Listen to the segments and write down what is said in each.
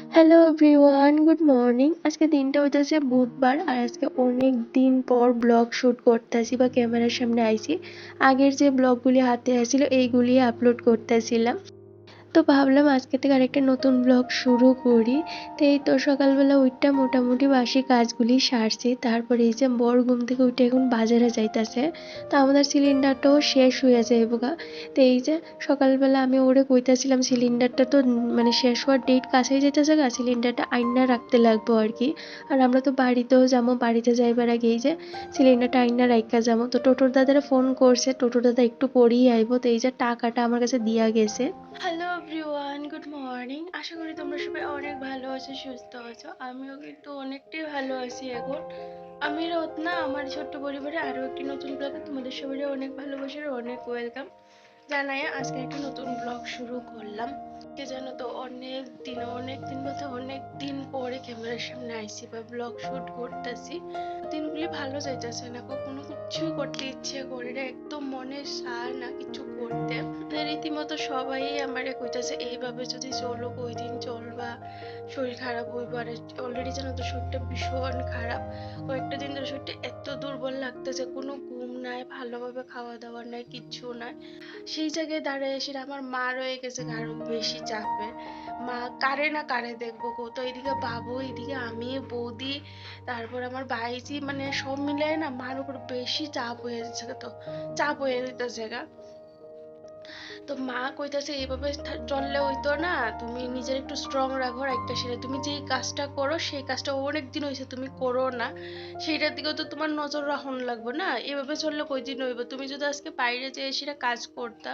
Hello everyone, good morning. আজকে দিনটা হইতেছে বুধবার আর আজকে অনেক দিন পর ব্লগ শুট করতেছি বা ক্যামেরার সামনে আইছি। আগের যে ব্লগগুলি হাতে আসছিল এইগুলি আপলোড করতেছিলাম। তো ভাবলাম আজকে থেকে আরেকটা নতুন ব্লগ শুরু করি। তো এই তো সকালবেলা উঠটা মোটামুটি বাসি কাজগুলি সারছি। তারপরে এই যে বর ঘুম থেকে উঠে এখন বাজারে যাইতাছে। তো আমাদের সিলিন্ডারটাও শেষ হয়ে যাইব গা। তো এই যে সকালবেলা আমি ওরে কইতাছিলাম সিলিন্ডারটা তো মানে শেষ হওয়ার ডেট কাছেই যাইতেছে গা, সিলিন্ডারটা আইনা রাখতে লাগবো আর কি। আর আমরা তো বাড়িতেও যাবো, বাড়িতে যাইবার আগে এই যে সিলিন্ডারটা আইনা রাইখা যাবো। তো টোটোর দাদারা ফোন করছে, টোটোর দাদা একটু পরেই আইবো। তো এই যে টাকাটা আমার কাছে দিয়া গেছে। Hello everyone, good morning. আশা করি তোমরা সবাই অনেক ভালো আছো, সুস্থ আছো। আমিও কিন্তু অনেকটাই ভালো আছি এখন। আমি রত্না, আমার ছোট্ট পরিবারে আরো একটি নতুন ব্লগে তোমাদের সবাই অনেক ভালোবাসার অনেক ওয়েলকাম জানাই। আজকে একটা নতুন ব্লগ শুরু করলাম। কে জানো তো অনেক দিন বলতে অনেক দিন পরে ক্যামেরার সামনে আইছি বা ব্লগ শুট করতেছি। দিনগুলি ভালো যাইতেছে না, কখনো কিছুই করতে ইচ্ছে করে না, একদম মনে চায় না কিছু করতে। রীতিমতো সবাই আমারে কইতাছে এইভাবে যদি চলো কয়দিন চলবা, শরীর খারাপ হইব। আর অলরেডি জানো তো শরীরটা ভীষণ খারাপ, কয়েকটা দিন ধরে শরীরটা এত দুর্বল লাগতেছে, কোনো ঘুম নাই, ভালোভাবে খাওয়া দাওয়া নাই, কিচ্ছু নাই। সেই জায়গায় দাঁড়ায় এসে আমার মা রয়ে গেছে আরো বেশি চাপে। মা কারে না কারে দেখবো গো, তো এদিকে বাবু, এদিকে আমি, বৌদি, তারপর আমার ভাইজি, মানে সব মিলাই না মার উপর বেশি চাপ হয়ে যাচ্ছে, তো চাপ হয়ে যেতেছে গা। তো মা কইতাছে এইভাবে চললে হইতো না, তুমি নিজের একটু স্ট্রং রাখো। একটা সেটা তুমি যেই কাজটা করো সেই কাজটা অনেক দিন হয়েছে তুমি করো না, সেইটার দিকেও তো তোমার নজর রাখুন লাগবে না। এভাবে চললে কয়দিন হইব? তুমি যদি আজকে বাইরে যেয়ে সেটা কাজ করতা,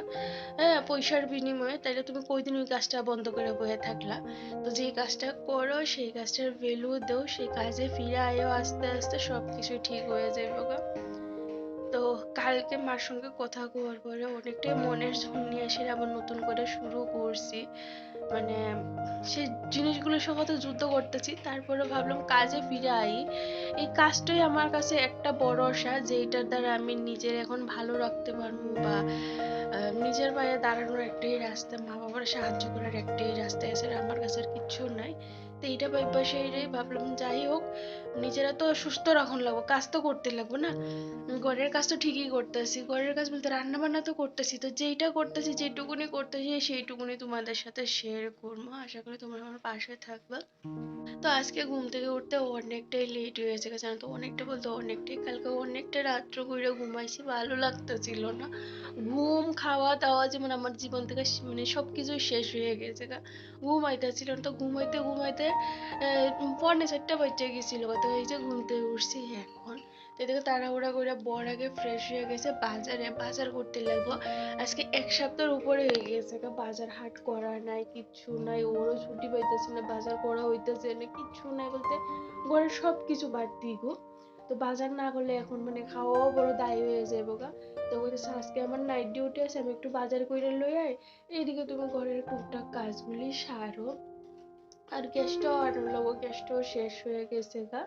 হ্যাঁ, পয়সার বিনিময়ে, তাহলে তুমি কয়দিন ওই কাজটা বন্ধ করে বসে থাকলা? তো যেই কাজটা করো সেই কাজটার ভ্যালু দাও, সেই কাজে ফিরে আয়ো, আস্তে আস্তে সবকিছু ঠিক হয়ে যাবে গা। তো কালকে মার সঙ্গে কথা কওয়ার পরে অনেকটাই মনের জোর নিয়ে এসে আবার নতুন করে শুরু করছি। মানে সেই জিনিসগুলোর সঙ্গে তো যুদ্ধ করতেছি, তারপরে ভাবলাম কাজে ফিরে আই। এই কাজটাই আমার কাছে একটা ভরসা, যেটার দ্বারা আমি নিজের এখন ভালো রাখতে পারবো বা নিজের পায়ে দাঁড়ানোর একটাই রাস্তা, মা বাবার সাহায্য করার একটাই রাস্তা, এছাড়া আমার কাছে আর কিচ্ছু নাই। তো এইটা ভাববা সেই ভাবলাম যাই হোক, নিজেরা তো সুস্থ রাখুন লাগবো, কাজ তো করতে লাগবো না। ঘরের কাজ তো ঠিকই করতেছি, ঘরের কাজ বলতে রান্না বান্না তো করতেছি, তো যেইটা করতেছি, যেটুকুনি করতেছি সেইটুকুনি তোমাদের সাথে শেয়ার করবো। আশা করি তোমরা আমার পাশে থাকবে। তো আজকে ঘুম থেকে উঠতে অনেকটাই লেট হয়েছে, জানো তো, অনেকটা বলতে অনেকটাই। কালকে অনেকটা রাত্র করে ঘুমাইছি, ভালো লাগতেছিল না। ঘুম, খাওয়া দাওয়া যেমন আমার জীবন থেকে মানে সবকিছুই শেষ হয়ে গেছে গা। ঘুম আইতাছিল না, তো ঘুমাইতে ঘুমাইতে পৌনে 4টা বেজে গেছিল। তো এই যে ঘুম থেকে উঠছি এখন। তো এদিকে তাড়াহুড়া করে বর আগে ফ্রেশ হয়ে গেছে, বাজারে বাজার করতে লাগবো। আজকে এক সপ্তাহের উপরে হয়ে গেছে গা, বাজার হাট করা নাই, কিচ্ছু নাই। ওরও ছুটি পাইতেছে না, বাজার করা হইতেছে না, কিচ্ছু নাই বলতে ঘরের সবকিছু বাদ দিই গো। তো বাজার না করলে এখন মানে খাওয়াও বড় দায় হয়ে যাবো গা। তো বলতেছে আজকে আমার নাইট ডিউটি আছে, আমি একটু বাজার করে লই আই, এইদিকে তুমি ঘরের টুকটাক কাজগুলি সারো। আর গ্যাসটাও আনার লগো, গ্যাসটাও শেষ হয়ে গেছে গা।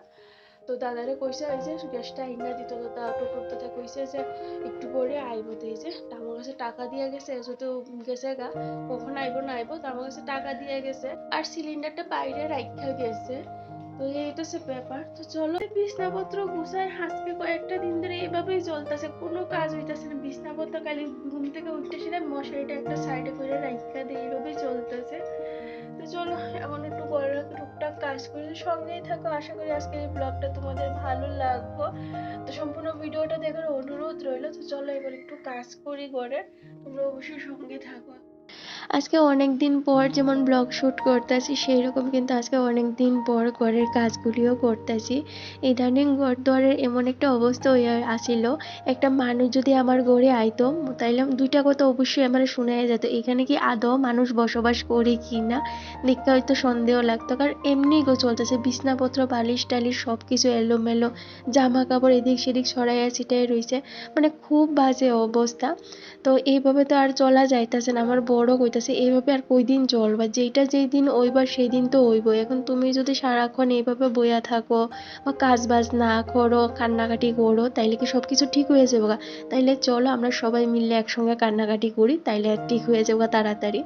তো দাদারে কইছে ওই যে গ্যাসটা আইনা দিত, তো টোটোর দাদা কইছে যে একটু পরে আইবো। তো এই যে আমার কাছে টাকা দিয়া গেছে, যেহেতু গেছে গা, কখন আইবো না আইবো, তো আমার কাছে টাকা দিয়ে গেছে আর সিলিন্ডারটা বাইরে রাইখা গেছে। তো এই তো সে ব্যাপার। তো চলো বিছনাপত্র গুছাই, আজকে কয়েকটা দিন ধরে এভাবেই চলতেছে, কোনো কাজ হইতাছে না। বিছনাপত্র খালি ঘুম থেকে উঠতে সেটা মশারিটা একটা সাইডে করে রাইখা দিয়ে এইভাবেই চলতেছে। তো চলো এখন একটু ঘরের টুকটাক কাজ করি, সঙ্গেই থাকো। আশা করি আজকের এই ব্লগটা তোমাদের ভালো লাগবে। তো সম্পূর্ণ ভিডিওটা দেখার অনুরোধ রইল। তো চলো এবার একটু কাজ করি ঘরে, তোমরা অবশ্যই সঙ্গে থাকো। আজকে অনেক দিন পর যেমন ব্লগ শুট করতেছি, সেই রকম কিন্তু আজকে অনেক দিন পর ঘরের কাজগুলিও করতেছি। ইদানিং ঘর দুয়ারের এমন একটা অবস্থা হইয়া আসিল, একটা মানুষ যদি আমার ঘরে আইতো, তাইলে দুইটা কথা অবশ্যই আমার শুনে যেত, এখানে কি আদৌ মানুষ বসবাস করে কি না। দেখতে হয়তো সন্দেহ লাগতো, কারণ এমনি গো চলতেছে, বিছনাপত্র, বালিশ টালিশ সবকিছু এলোমেলো, জামা কাপড় এদিক সেদিক ছড়াইয়া ছিটাই রইছে, মানে খুব বাজে অবস্থা। তো এইভাবে তো আর চলা যাইতেছে না। আমার বড় কইতাছে লাগতেছে এইভাবে আর কয়দিন চলবা, যেইটা যেই দিন ওইবার সেই দিন তো ওইবই। এখন তুমি যদি সারাক্ষণ এইভাবে বইয়া থাকো বা কাজ বাজ না করো, কান্নাকাটি করো, তাইলে কি সব কিছু ঠিক হয়ে যাবে? তাইলে চলো আমরা সবাই মিলে একসঙ্গে কান্নাকাটি করি, তাইলে আর ঠিক হয়ে যাবে তাড়াতাড়ি।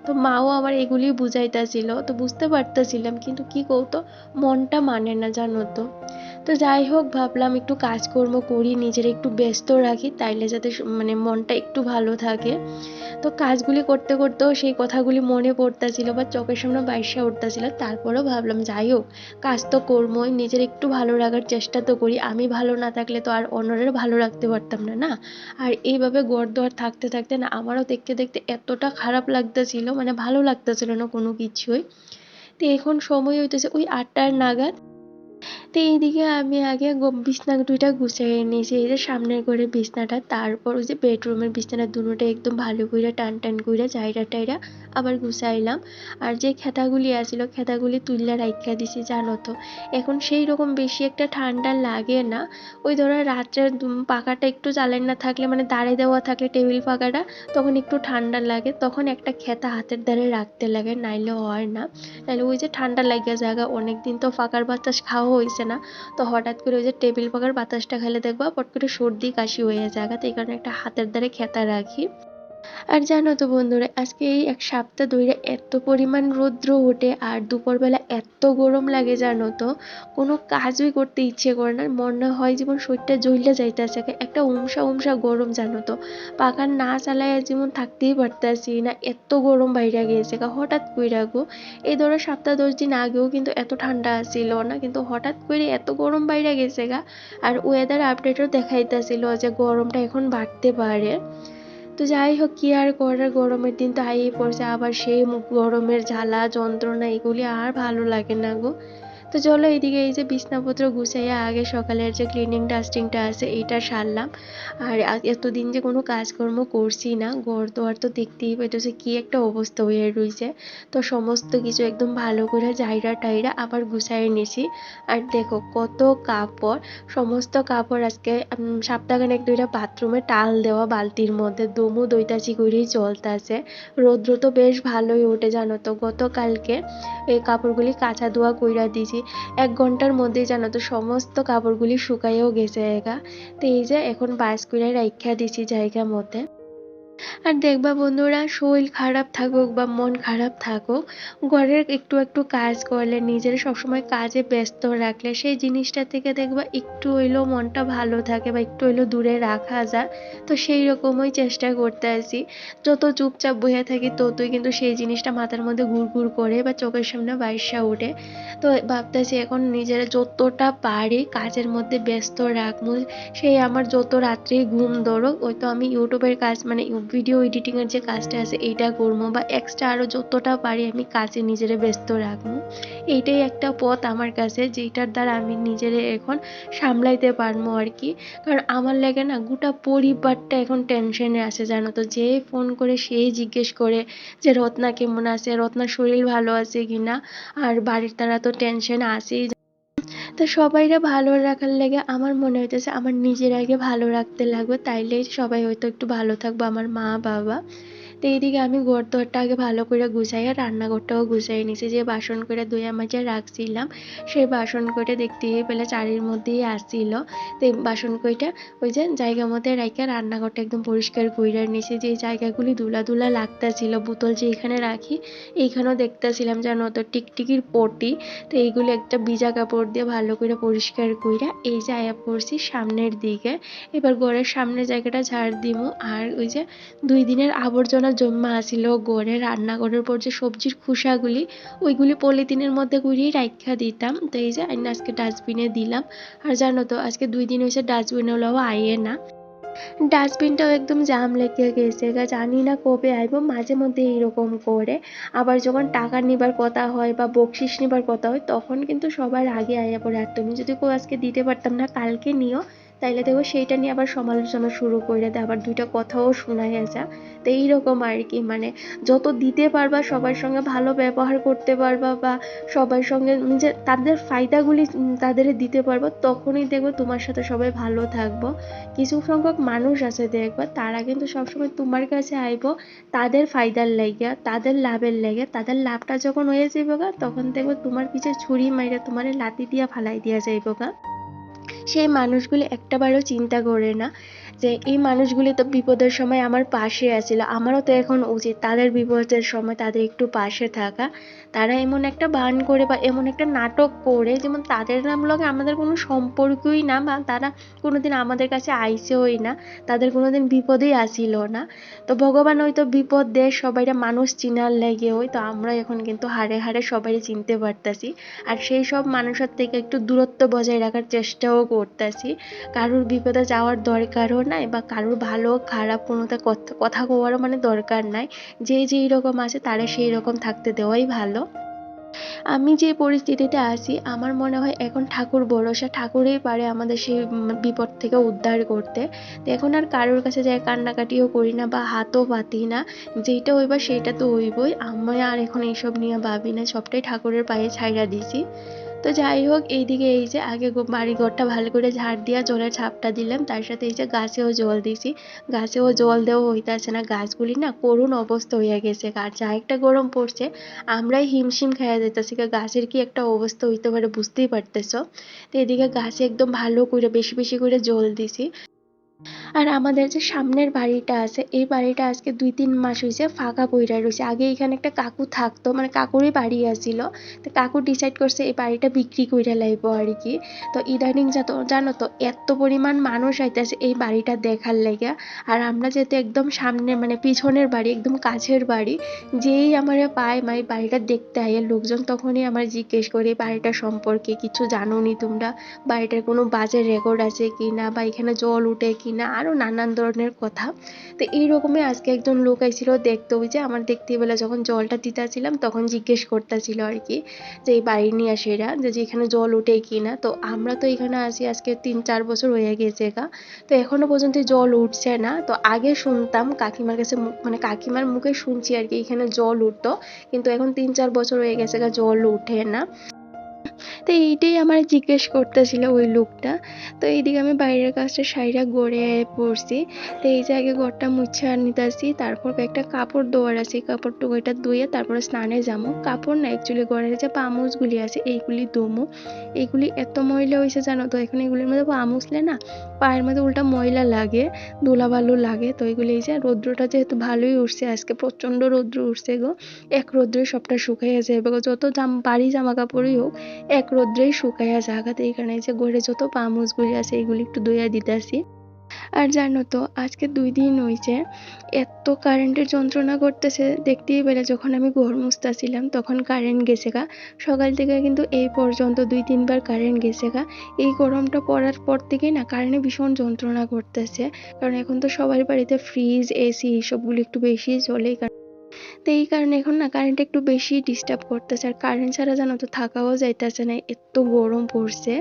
তো মাও আমার এগুলি বুঝাইতেছিল, তো বুঝতে পারতেছিলাম, কিন্তু কি করতো, মনটা মানে না জানো তো। তো যাই হোক, ভাবলাম একটু কাজকর্ম করি, নিজের একটু ব্যস্ত রাখি, তাইলে যাতে মানে মনটা একটু ভালো থাকে। তো কাজগুলি করতে করতেও সেই কথাগুলি মনে পড়তেছিল বা চোখের সামনে বাইসা উঠতেছিল। তারপরেও ভাবলাম যাই হোক, কাজ তো করবোই, নিজের একটু ভালো রাখার চেষ্টা তো করি। আমি ভালো না থাকলে তো আর অন্যের ভালো রাখতে পারতাম না, না? আর এইভাবে ঘর-দুয়ার থাকতে থাকতে না আমারও দেখতে দেখতে এতটা খারাপ লাগতেছিল, মানে ভালো লাগতেছিল না কোনো কিছুই। তো এখন সময় হইতেছে ওই ৮টার নাগাদ। তো এইদিকে আমি আগে বিছনা দুইটা গুছাইয়ে নিয়েছি, এই যে সামনের ঘরের বিছনাটা, তারপর ওই যে বেডরুমের বিছানা দুটোটা একদম ভালো করে টান টান করে জায়গা টাইরা আবার গুছাইলাম। আর যে খেতাগুলি আছিল খেতাগুলি তুললা রাইখা দিছি জানো তো। এখন সেই রকম বেশি একটা ঠান্ডা লাগে না। ওই ধরো রাত্রে পাখাটা একটু চালান না থাকলে, মানে দাঁড়িয়ে দেওয়া থাকলে টেবিল পাখাটা, তখন একটু ঠান্ডা লাগে, তখন একটা খেতা হাতের দ্বারে রাখতে লাগে, নাইলে হয় না। নাইলে ওই যে ঠান্ডা লাগিয়া জায়গা, অনেকদিন তো ফাঁকার বাতাস খাওয়া হয়েছে না। তো হঠাৎ করে ওই যে টেবিল পাখার বাতাসটা খেলে দেখবা পট করে সর্দি কাশি হয়ে যায়, তো এই কারণে একটা হাতের দ্বারে খেতা রাখি। আর জানো তো বন্ধুরা, আজকে এই এক সপ্তাহ ধরে এত পরিমাণ রৌদ্র ওঠে আর দুপুরবেলা এত গরম লাগে জানো তো, কোনো কাজই করতে ইচ্ছে করে না, মনে হয় যেমন শরীরটা জ্বলে যাইতেছে, একটা উমসা উমসা গরম জানো তো। পাখা না চালায় যেমন থাকতেই পারতাছি না, এত গরম বাইরে গিয়েছে হঠাৎ কইরা গো। এই ধরো 7-10 দিন আগেও কিন্তু এত ঠান্ডা ছিল না, কিন্তু হঠাৎ করে এত গরম বাইরে গেছে গা। আর ওয়েদার আপডেটও দেখাইতেছিল যে গরমটা এখন বাড়তে পারে। তো যাই হোক, কি আর করার, গরমের দিন তো আইই পড়ছে, আবার সেই গরমের জ্বালা যন্ত্রণা এগুলি আর ভালো লাগে না গো। তো চলো এইদিকে এই যে বিছনাপত্র গুছাইয়া আগে সকালের যে ক্লিনিং ডাস্টিংটা আছে এইটা সারলাম। আর এতদিন যে কোনো কাজকর্ম করছি না, ঘর দোয়ার তো দেখতেই পাইতেছে কি একটা অবস্থা হয়ে রয়েছে। তো সমস্ত কিছু একদম ভালো করে জাইরা টাইরা আবার গুছাই নিছি। আর দেখো কত কাপড়, সমস্ত কাপড় আজকে সপ্তাহখানেক ধইরা বাথরুমে টাল দেওয়া বালতির মধ্যে দমু দইতাছি করেই চলতেছে। রৌদ্র তো বেশ ভালোই ওঠে জানো তো, গতকালকে এই কাপড়গুলি কাচা ধোয়া কইরা দিছি। 1 ঘন্টার মধ্যেই জানো তো সমস্ত কাপড়গুলি শুকাইয়াও গেছে এগা। তো এই যে এখন বাস কইরা রাইখা দিছি জায়গা মতে। আর দেখবা বন্ধুরা, শরীর খারাপ থাকুক বা মন খারাপ থাকুক, ঘরের একটু একটু কাজ করলে, নিজের সবসময় কাজে ব্যস্ত রাখলে সেই জিনিসটা থেকে দেখবা একটু হইলেও মনটা ভালো থাকে বা একটু হইলেও দূরে রাখা যায়। তো সেই রকমই চেষ্টা করতে আছি। যত চুপচাপ বসে থাকি ততই কিন্তু সেই জিনিসটা মাথার মধ্যে ঘুরঘুর করে বা চোখের সামনে বাইসা ওঠে। তো ভাবতেছি এখন নিজের যতটা পারি কাজের মধ্যে ব্যস্ত রাখবো। সেই আমার যত রাত্রে ঘুম ধরুক, ওই তো আমি ইউটিউবের কাজ, মানে ভিডিও এডিটিং এর যে কাজটা আছে এইটা করবো, বা এক্সট্রা আরো যতটা পারি আমি কাজে নিজেরে ব্যস্ত রাখবো। এইটাই একটা পথ আমার কাছে, যেটার দ্বারা আমি নিজেরে এখন সামলাইতে পারবো আর কি। কারণ আমার লাগে না গোটা পরিবারটা এখন টেনশনে আছে জানো তো, যে ফোন করে সেই জিজ্ঞেস করে যে রত্না কেমন আছে, রত্নার শরীর ভালো আছে কিনা। আর বাড়ির তারা তো টেনশন আছেই। তো সবাইরে ভালো রাখার লেগে আমার মনে হইতেছে আমার নিজের আগে ভালো রাখতে লাগবে, তাইলেই সবাই হয়তো একটু ভালো থাকবো, আমার মা বাবা। তো এইদিকে আমি ঘর দরটা আগে ভালো করে গুছাইয়া রান্নাঘরটাও গুছাই নিছি, যে বাসন করে ধুইয়া মাজা রাখছিলাম সেই বাসন কইটা দেখতেই পেলে চারির মধ্যেই আসছিল। তো এই বাসন কইটা ওই যে জায়গা মধ্যে রাইখা রান্নাঘরটা একদম পরিষ্কার কইরা নিছি। যে জায়গাগুলি ধুলা ধুলা লাগতাছিল, বোতল যে এখানে রাখি এইখানেও দেখতাছিলাম জানো তো টিকটিকির পটি। তো এইগুলো একটা ভিজা কাপড় দিয়ে ভালো করে পরিষ্কার কইরা এই যে আয়া পড়ছি সামনের দিকে। এবার ঘরের সামনের জায়গাটা ঝাড় দিমু। আর ওই যে 2 দিনের আবর্জনা জমা আছিল ঘরে, রান্নাঘরের পর যে সবজির খোসাগুলি, ওইগুলি পলিথিনের মধ্যে করেই রাইখা দিতাম। তো এই যে আইনা আজকে ডাস্টবিনে দিলাম। আর জানো তো আজকে 2 দিন হয়েছে ডাস্টবিনওয়ালাও আইয়ে না। ডাস্টবিনটাও একদম জাম লেগে গেছে গা, জানি না কবে আইব, মাঝে মধ্যে এইরকম করে। আবার যখন টাকা নিবার কথা হয় বা বকশিস নিবার কথা হয় তখন কিন্তু সবার আগে আইয়া পড়ে। আর তুমি যদি কেউ আজকে দিতে পারতাম না কালকে নিও, তাইলে দেখবো সেইটা নিয়ে আবার সমালোচনা শুরু করে দেয়, আবার দুইটা কথাও শোনাইয়া যা। তো এইরকম আর কি, মানে যত দিতে পারবা, সবার সঙ্গে ভালো ব্যবহার করতে পারবা বা সবার সঙ্গে নিজের তাদের ফায়দাগুলি তাদের দিতে পারবো, তখনই দেখবো তোমার সাথে সবাই ভালো থাকবো। কিছু সংখ্যক মানুষ আছে দেখবা, তারা কিন্তু সবসময় তোমার কাছে আইব তাদের ফায়দার লাইগা, তাদের লাভের লাইগা। তাদের লাভটা যখন হয়ে যাইব গা, তখন দেখবো তোমার পিছে ছুরি মাইরা তোমার লাথি দিয়া ফালাই দিয়া যাইব গা। সেই মানুষগুলি একটাবারও চিন্তা করে না যে এই মানুষগুলি তো বিপদের সময় আমার পাশে আছিল, আমারও তো এখন উচিত তাদের বিপদের সময় তাদের একটু পাশে থাকা। তারা এমন একটা বান করে বা এমন একটা নাটক করে, যেমন তাদের নাম লগে আমাদের কোনো সম্পর্কই না, বা তারা কোনোদিন আমাদের কাছে আইসেওই না, তাদের কোনোদিন বিপদেই আসিল না। তো ভগবান হয়তো বিপদ দেয় সবাইরা মানুষ চিনার লাগে, হই তো আমরা এখন কিন্তু হাড়ে হাড়ে সবাই চিনতে পারতাছি। আর সেই সব মানুষের থেকে একটু দূরত্ব বজায় রাখার চেষ্টাও করতেছি। কারোর বিপদে যাওয়ার দরকারও নাই, বা কারোর ভালো খারাপ কোনোটা কথা কওয়ারও মানে দরকার নাই। যে যেই রকম আছে তারা সেই রকম থাকতে দেওয়াই ভালো। আমি যে পরিস্থিতিতে আছি, আমার মনে হয় এখন ঠাকুর ভরসা, ঠাকুরই পারে আমাদের সেই বিপদ থেকে উদ্ধার করতে। তো এখন আর কারোর কাছে যায় কান্নাকাটিও করি না বা হাতও পাতি না, যেইটা হইবা সেইটা তো হইবই। আমি আর এখন এইসব নিয়ে ভাবি না, সবটাই ঠাকুরের পায়ে ছাইড়া দিছি। তো যাই হোক, এইদিকে এই যে আগে বাড়ি ঘরটা ভালো করে ঝাড় দিয়া জলের ছাপটা দিলাম, তার সাথে এই যে গাছেও জল দিছি। গাছেও জল দেওয়া হইতাছে না, গাছগুলি না করুণ অবস্থা হইয়া গেছে। আর যা একটা গরম পড়ছে, আমরাই হিমশিম খাইয়া যাইতাছি, গাছের কি একটা অবস্থা হইতে পারে বুঝতেই পারতেছো। তো এদিকে গাছে একদম ভালো করে বেশি বেশি করে জল দিছি। আর আমাদের যে সামনের বাড়িটা আছে, এই বাড়িটা আজকে 2-3 মাস হয়েছে ফাঁকা পইরা রয়েছে। আগে এখানে একটা কাকু থাকতো, মানে কাকুরই বাড়ি আছিল। তো কাকু ডিসাইড করছে এই বাড়িটা বিক্রি কইরা লাইব আর কি। তো ইদানিং জানো তো এত পরিমাণ মানুষ আইতেছে এই বাড়িটা দেখার লাইগা। আর আমরা যেহেতু একদম সামনে, মানে পিছনের বাড়ি, একদম কাছের বাড়ি, যেই আমারে পায় মানে বাড়িটা দেখতে আইয়া লোকজন, তখনই আমার জিজ্ঞেস করে বাড়িটা সম্পর্কে কিছু জানো নি তোমরা, বাড়িটার কোনো বাজে রেকর্ড আছে কিনা, বা এখানে জল উঠে কিনা, আরো নানান ধরনের কথা। তো এইরকমই আজকে একজন লোক আইছিল দেখতে, ওই যে আমার দেখতে বেলা যখন জলটা দিতেছিলাম তখন জিজ্ঞেস করতেছিল আর কি, যে এই বাড়ি নিয়ে আসে এরা, যে এখানে জল উঠে কিনা। তো আমরা তো এখানে আসি আজকে 3-4 বছর হয়ে গেছে গা, তো এখনো পর্যন্ত জল উঠছে না। তো আগে শুনতাম কাকিমার কাছে, মানে কাকিমার মুখে শুনছি আর কি এখানে জল উঠতো, কিন্তু এখন 3-4 বছর হয়ে গেছে গা জল উঠে না। তো এইটাই আমার জিজ্ঞেস করতেছিল ওই লোকটা। তো এইদিকে আমি বাইরের কাজটা সাইরা গড়ে পড়ছি। তো এই যে আগে ঘরটা মুছা নিতেছি, তারপর একটা কাপড় ধোয়ার আছে, কাপড় টুকোটা ধুয়ে তারপরে স্নানে যাবো। কাপড় না, অ্যাকচুয়ালি ঘরের যে পা মুছগুলি আছে এইগুলি ধুমো। এইগুলি এত ময়লা হয়েছে জানো তো, এখন এগুলির মধ্যে পা মুছলে না পায়ের মধ্যে উল্টা ময়লা লাগে, ধুলাবালু লাগে। তো এগুলি এই যে রৌদ্রটা যেহেতু ভালোই উঠছে, আজকে প্রচন্ড রৌদ্র উঠছে গো, এক রৌদ্রে সবটা শুকাইয়া যাবে গো। যত ভারী জামা কাপড়ই হোক এক রৌদ্রেই শুকাইয়া জাগাতে, এই কারণে যে ঘরে যত পা মুছগুলি আছে এইগুলি একটু ধুইয়া দিতেছি। আর জানো তো আজকে 2 দিন হয়েছে এত কারেন্টের যন্ত্রণা করতেছে, দেখতেই পেলে যখন আমি ঘর মুছতেছিলাম তখন কারেন্ট গেছে গা। সকাল থেকে কিন্তু এই পর্যন্ত 2-3 বার কারেন্ট গেছে গা। এই গরমটা পড়ার পর থেকেই না কারেন্টে ভীষণ যন্ত্রণা করতেছে, কারণ এখন তো সবার বাড়িতে ফ্রিজ, এসি এইসবগুলো একটু বেশি চলে। তো এই কারণে এখন না কারেন্ট একটু বেশি ডিস্টার্ব করতেছে, আর কারেন্ট ছাড়া জানো তো থাকাও যাইতেছে না, এত গরম পড়ছে।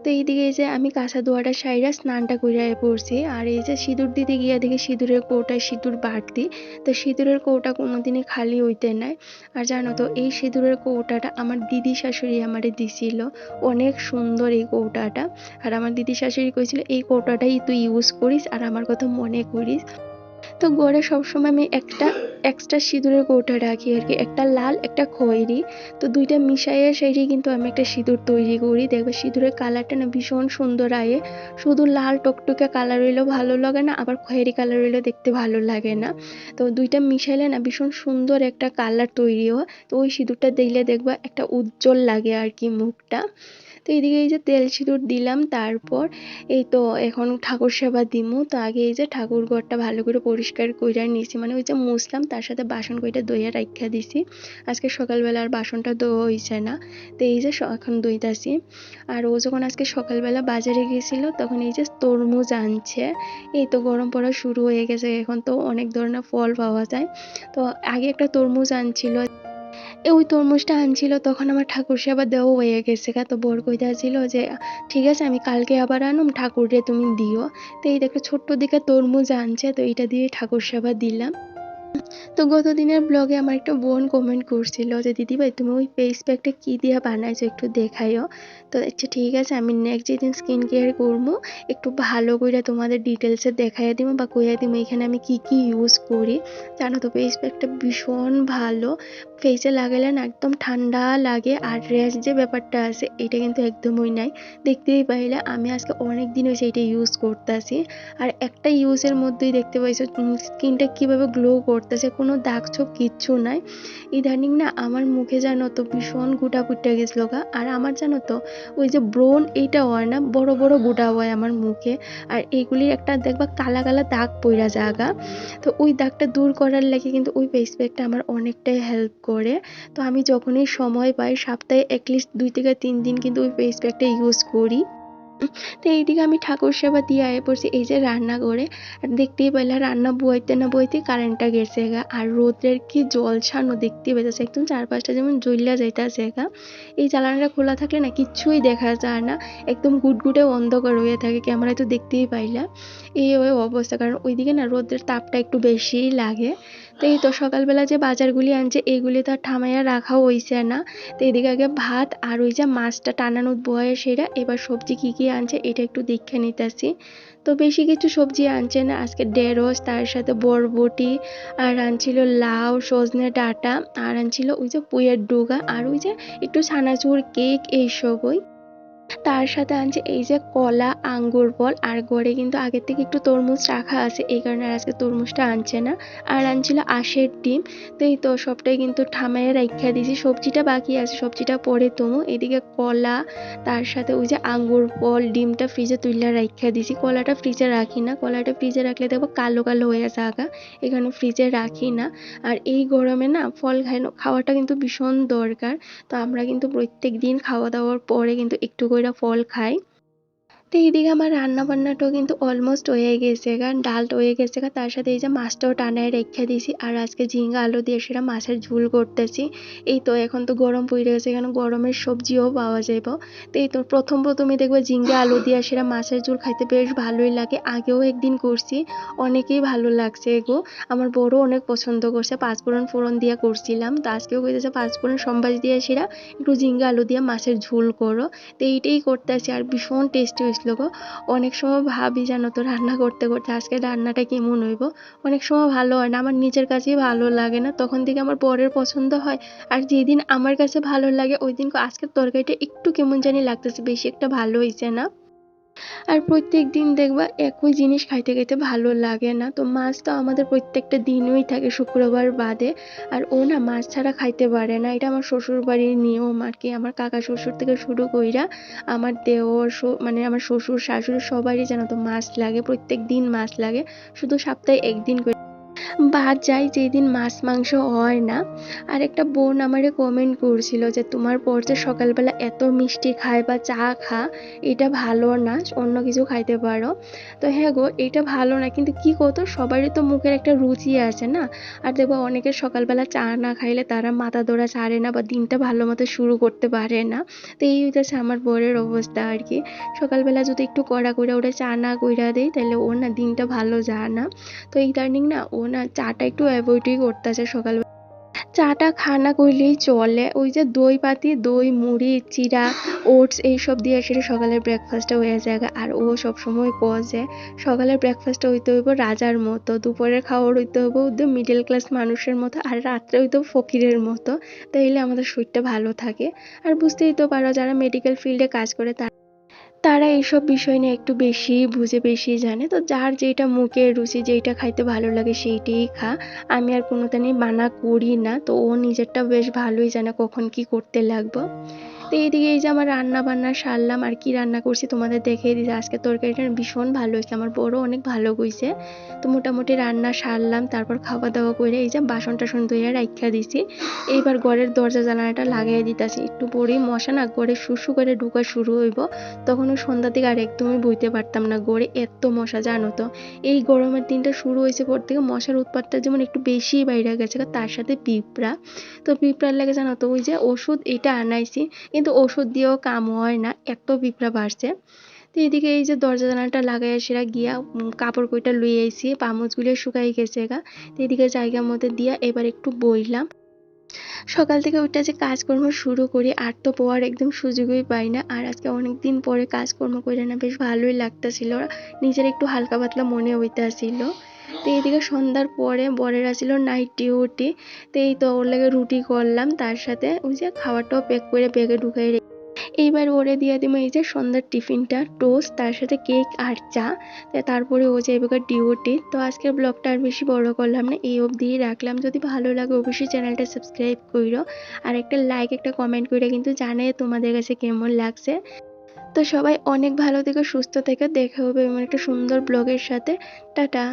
তো এইদিকে এই যে আমি কাঁচা ধোয়াটা সাইরা স্নানটা কইরা পড়ছি, আর এই যে সিঁদুর দিতে গিয়া দেখি সিঁদুরের কৌটায় সিঁদুর বাড়তি। তো সিঁদুরের কৌটা কোনোদিনই খালি হইতে নাই। আর জানো তো এই সিঁদুরের কৌটাটা আমার দিদি শাশুড়ি আমারে দিছিল, অনেক সুন্দর এই কৌটাটা। আর আমার দিদি শাশুড়ি কইছিল এই কৌটাটাই তুই ইউজ করিস আর আমার কথা মনে করিস। তো ঘরে সবসময় আমি একটা এক্সট্রা সিঁদুরের কৌটা রাখি আর কি, একটা লাল একটা খয়েরি। তো দুইটা মিশাইয়া সেই কিন্তু আমি একটা সিঁদুর তৈরি করি। দেখবে সিঁদুরের কালারটা না ভীষণ সুন্দর আয়ে, শুধু লাল টকটকে কালার হইলেও ভালো লাগে না, আবার খয়েরি কালার হইলেও দেখতে ভালো লাগে না। তো দুইটা মিশাইলে না ভীষণ সুন্দর একটা কালার তৈরি হয়। তো ওই সিঁদুরটা দিলে দেখবা একটা উজ্জ্বল লাগে আর কি মুখটা। তো এদিকে এই যে তেল সিঁদুর দিলাম, তারপর এই তো এখন ঠাকুর সেবা দিমু। তো আগে এই যে ঠাকুর ঘরটা ভালো করে পরিষ্কার কইরা নিছি, মানে ওই যে মুছলাম তার সাথে বাসন কইটা ধুইয়া রাইখা দিছি। আজকে সকালবেলা আর বাসনটা ধোয়া হইছে না, তো এই যে এখন ধুইতাছি। আর ও যখন আজকে সকালবেলা বাজারে গেছিল তখন এই যে তরমুজ আনছে। এই তো গরম পড়া শুরু হয়ে গেছে, এখন তো অনেক ধরনের ফল পাওয়া যায়। তো আগে একটা তরমুজ আনছিল, ওই তরমুজটা আনছিল তখন আমার ঠাকুরসে আবার দেওয়া হয়ে গেছে গা, তো বর কইতাছিল যে ঠিক আছে আমি কালকে আবার আনুম, ঠাকুরে তুমি দিও। তো এই দেখো ছোট্ট দিকে তরমুজ আনছে, তো এটা দিয়ে ঠাকুর সেবা দিলাম। তো গত দিনের ব্লগে আমার একটা বোন কমেন্ট করছিল যে দিদিভাই তুমি ওই ফেস প্যাকটা কী দিয়ে বানাইছো একটু দেখাইও। তো আচ্ছা ঠিক আছে, আমি নেক্সট যেদিন স্কিন কেয়ার করবো একটু ভালো করে তোমাদের ডিটেলসে দেখাইয়া দিব বা কইয়া দিব এখানে আমি কি কি ইউজ করি। জানো তো ফেস প্যাকটা ভীষণ ভালো, ফেসে লাগালে না একদম ঠান্ডা লাগে, আর র্যাশ যে ব্যাপারটা আছে এটা কিন্তু একদমই নাই। দেখতেই পাইলে আমি আজকে অনেক দিন হয়েছে এটা ইউজ করতেছি, আর একটা ইউজের মধ্যেই দেখতে পাইছো স্কিনটা কিভাবে গ্লো করতেছে, কোনো দাগ ছোপ কিচ্ছু নাই। ইদানিং না আমার মুখে জানো তো ভীষণ গুটা পুটে গেছিলো গা, আর আমার জানো তো ওই যে ব্রণ এইটা হয় না, বড় বড় গুটা হয় আমার মুখে, আর এইগুলির একটা দেখবা কালা কালা দাগ পইরা জায়গা। তো ওই দাগটা দূর করার লাগে কিন্তু ওই ফেস প্যাকটা আমার অনেকটাই হেল্প করে। তো আমি যখনই সময় পাই সপ্তাহে অ্যাটলিস্ট 2 থেকে 3 দিন কিন্তু ওই ফেস প্যাকটা ইউজ করি। তো এইদিকে আমি ঠাকুর সেবা দিয়ে আয়া পড়ছি এই যে রান্না করে, আর দেখতেই পাইলা রান্না বইতে না বইতে কারেন্টটা গেছে গা, আর রোদের কি জলছানো দেখতেই পাইতেছে একদম চারপাশটা যেমন জ্বলিয়া যাইতেছে গা। এই জ্বালানাটা খোলা থাকলে না কিচ্ছুই দেখা যায় না, একদম গুটগুটে অন্ধকার হয়ে থাকে, ক্যামেরায় তো দেখতেই পাইলা। এই ওই অবস্থা, কারণ ওইদিকে না রোদের তাপটা একটু বেশিই লাগে। তো এই তো সকালবেলা যে বাজারগুলি আনছে এইগুলি তো আর ঠামাইয়া রাখাও হইছে না। তো এদিকে আগে ভাত আর ওই যে মাছটা টানানো বয়ে সেরা, এবার সবজি কি কি আনছে এটা একটু দেখে নিতেছি। তো বেশি কিছু সবজি আনছে না, আজকে ঢেঁড়স, তার সাথে বরবটি, আর আনছিল লাউ, সজনে ডাঁটা, আর আনছিল ওই যে পুঁইয়ের ডুগা, আর ওই যে একটু ছানাচুর কেক এইসবই। তার সাথে আনছে এই যে কলা, আঙ্গুর ফল, আর ঘরে কিন্তু আগের থেকে একটু তরমুজ রাখা আছে এই কারণে আর আজকে তরমুজটা আনছে না। আর আনছিল আঁশের ডিম। তো এই তো সবটাই কিন্তু ঠামাইয়ে রাইখা দিয়েছি, সবজিটা বাকি আছে, সবজিটা পরে তুমু। এদিকে কলা, তার সাথে ওই যে আঙ্গুর ফল, ডিমটা ফ্রিজে তুইলা রাইখা দিছি। কলাটা ফ্রিজে রাখি না, কলাটা ফ্রিজে রাখলে দেখবো কালো কালো হয়ে যাগা, এখানে ফ্রিজে রাখি না। আর এই গরমে না ফল খাওয়াটা কিন্তু ভীষণ দরকার। তো আমরা কিন্তু প্রত্যেক দিন খাওয়া দাওয়ার পরে কিন্তু একটু কইরা ফল খাই। তো এইদিকে আমার রান্না বান্নাটাও কিন্তু অলমোস্ট হয়ে গেছে গা, ডালটা হয়ে গেছে গা, তার সাথে এই যে মাছটাও টানায় রেখে দিছি, আর আজকে ঝিঙ্গা আলু দিয়ে সেটা মাছের ঝোল করতেছি। এই তো এখন তো গরম পড়ে গেছে, এখানে গরমের সবজিও পাওয়া যাইব। তো এই তো প্রথমে দেখবো ঝিঙ্গা আলু দিয়ে সেটা মাছের ঝোল খাইতে বেশ ভালোই লাগে, আগেও একদিন করছি, অনেকেই ভালো লাগছে এগো। আমার বড় অনেক পছন্দ করছে, পাঁচফোড়ন ফোড়ন দিয়ে করছিলাম, তো আজকেও কইতেছে পাঁচফোড়ন সম্বাস দিয়ে সেটা একটু ঝিঙ্গা আলু দিয়ে মাছের ঝোল করো। তো এইটাই করতেছি, আর ভীষণ টেস্টি হয়েছিল গো। অনেক সময় ভাবি জানো তো রান্না করতে করতে আজকে রান্নাটা কেমন হইব, অনেক সময় ভালো হয় না, আমার নিজের কাছেই ভালো লাগে না, তখন থেকে আমার বরের পছন্দ হয়। আর যেদিন আমার কাছে ভালো লাগে ওই দিন আজকের তরকারিটা একটু কেমন জানি লাগতেছে, বেশি একটা ভালো হয়েছে না। আর প্রত্যেক দিন দেখবা একই জিনিস খাইতে খাইতে ভালো লাগে না, তো মাছ তো আমাদের প্রত্যেকটা দিনই থাকে শুক্রবার বাদে। আর ও না মাছ ছাড়া খাইতে পারে না, এটা আমার শ্বশুর বাড়ির নিয়ম আর কি। আমার কাকা শ্বশুর থেকে শুরু কইরা আমার দেওর মানে আমার শ্বশুর শাশুড়ি সবারই জানো তো মাছ লাগে, প্রত্যেক দিন মাছ লাগে, শুধু সপ্তাহে একদিন করে বাদ যায় যেদিন মাছ মাংস হয় না। আর একটা বোন আমারে কমেন্ট করছিল যে তোমার পর যে সকালবেলা এত মিষ্টি খায় বা চা খা, এটা ভালো না, অন্য কিছু খাইতে পারো। তো হ্যাঁ গো এটা ভালো না, কিন্তু কি করতো সবারই তো মুখের একটা রুচি আছে না। আর দেখবো অনেকের সকালবেলা চা না খাইলে তারা মাথা ধরা ছাড়ে না বা দিনটা ভালো মতো শুরু করতে পারে না। তো এই হইতেছে আমার বরের অবস্থা আর কি, সকালবেলা যদি একটু কড়া করে ওটা চা না কইরা দেয় তাহলে ওর না দিনটা ভালো যায় না। তো ইদানিং না ও না চাটা একটু অ্যাভয়েডই করতেছে সকাল, চাটা খানা কইলেই চলে, ওই যে দই পাতি, দই মুড়ি চিড়া, ওটস এইসব দিয়ে সেটা সকালের ব্রেকফাস্টটা হয়ে যায়। আর ও সবসময় কয় যে সকালের ব্রেকফাস্টটা হইতে হইব রাজার মতো, দুপুরের খাওয়ার হইতে হইব একদম মিডল ক্লাস মানুষের মতো, আর রাত্রে হইতে ফকিরের মতো, তাইলে আমাদের শরীরটা ভালো থাকে। আর বুঝতেই তো পারো যারা মেডিকেল ফিল্ডে কাজ করে তারা এইসব বিষয় নিয়ে একটু বেশি বুঝে, বেশি জানে। তো যার যেটা মুখে রুচি, যেইটা খাইতে ভালো লাগে সেইটাই খা। আমি আর কোনোদিনই মানা করি না, তো ও নিজেরটা বেশ ভালোই জানে কখন কি করতে লাগবে। তো তো এইদিকে এই যে আমার রান্না বান্না সারলাম, আর কি রান্না করছি তোমাদের দেখিয়ে দিয়েছি। আজকে তরকারিটা ভীষণ ভালো হয়েছে, আমার বড় অনেক ভালো কইছে। তো মোটামুটি রান্না সারলাম, তারপর খাওয়া দাওয়া করে এই যে বাসন টাসন ধুয়ে রাখা দিছি। এইবার ঘরের দরজা জানালাটা লাগাই দিতেছি, একটু পরেই মশা না ঘরে শুশু করে ঢুকা শুরু হইব। তখন ওই সন্ধ্যা থেকে আর একদমই বইতে পারতাম না, ঘরে এত মশা জানো তো। এই গরমের দিনটা শুরু হয়েছে পর থেকে মশার উৎপাতটা যেমন একটু বেশি বাইরে গেছে, তার সাথে পিঁপড়া। তো পিঁপড়ার লাগে জানো তো, ওই যে ওষুধ এটা আনাইছি, কিন্তু ওষুধ দিয়েও কাম হয় না, এত পিঁপড়া বাড়ছে। তো এদিকে এই যে দরজা জানালাটা লাগাই সেরা গিয়া কাপড় কইটা লুই আইছি, পামুচগুলো শুকাই গেছে গা। তো এদিকে জায়গার মধ্যে দিয়া এবার একটু বইলাম। সকাল থেকে ওইটা যে কাজকর্ম শুরু করি আর তো পোয়ার একদম সুযোগই পাই না। আর আজকে অনেক দিন পরে কাজকর্ম করে না বেশ ভালোই লাগতেছিল, নিজের একটু হালকা পাতলা মনে হইতাছিল। তো এইদিকে সন্ধ্যার পরে বরের আসছিল নাইট ডিউটি। তো এই তো ওর লাগে রুটি করলাম, তার সাথে ওই যে খাবারটাও প্যাক করে ব্যাগে ঢুকাই। এইবার ওরে দিয়ে দিব এই যে সন্ধ্যার টিফিনটা, টোস্ট, তার সাথে কেক আর চা। তারপরে ও যাইবে ডিউটি। তো আজকের ব্লগটা আর বেশি বড় করলাম না, এই অবধিই রাখলাম। যদি ভালো লাগে অবশ্যই চ্যানেলটা সাবস্ক্রাইব করো, আর একটা লাইক একটা কমেন্ট করে কিন্তু জানাই তোমাদের কাছে কেমন লাগছে। তো সবাই অনেক ভালো থেকো, সুস্থ থেকো, দেখা হবে এমন একটা সুন্দর ব্লগের সাথে। টাটা।